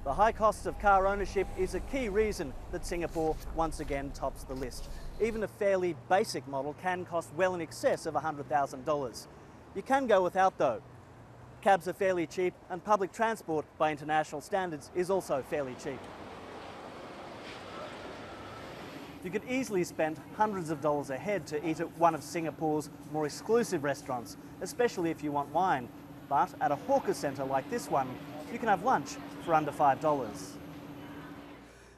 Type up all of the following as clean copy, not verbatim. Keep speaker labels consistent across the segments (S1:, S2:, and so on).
S1: The high cost of car ownership is a key reason that Singapore once again tops the list. Even a fairly basic model can cost well in excess of $100,000. You can go without though. Cabs are fairly cheap and public transport by international standards is also fairly cheap. You could easily spend hundreds of dollars a head to eat at one of Singapore's more exclusive restaurants, especially if you want wine. But at a hawker centre like this one, you can have lunch for under $5.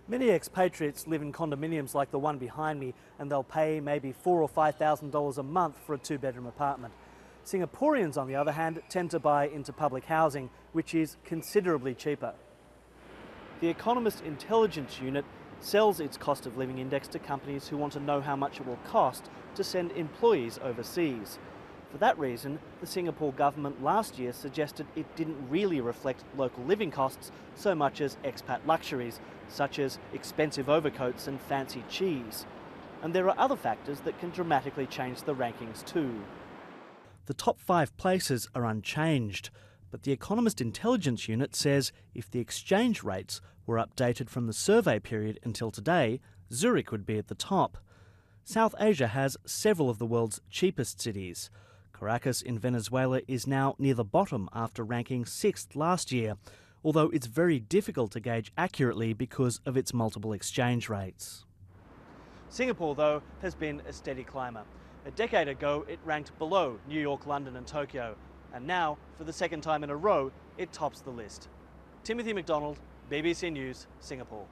S1: Many expatriates live in condominiums like the one behind me, and they'll pay maybe $4,000 or $5,000 a month for a two-bedroom apartment. Singaporeans, on the other hand, tend to buy into public housing, which is considerably cheaper. The Economist Intelligence Unit sells its cost of living index to companies who want to know how much it will cost to send employees overseas. For that reason, the Singapore government last year suggested it didn't really reflect local living costs so much as expat luxuries, such as expensive overcoats and fancy cheese. And there are other factors that can dramatically change the rankings too. The top 5 places are unchanged, but the Economist Intelligence Unit says if the exchange rates were updated from the survey period until today, Zurich would be at the top. South Asia has several of the world's cheapest cities. Caracas in Venezuela is now near the bottom after ranking 6th last year, although it's very difficult to gauge accurately because of its multiple exchange rates. Singapore, though, has been a steady climber. A decade ago, it ranked below New York, London and Tokyo, and now, for the second time in a row, it tops the list. Timothy McDonald, BBC News, Singapore.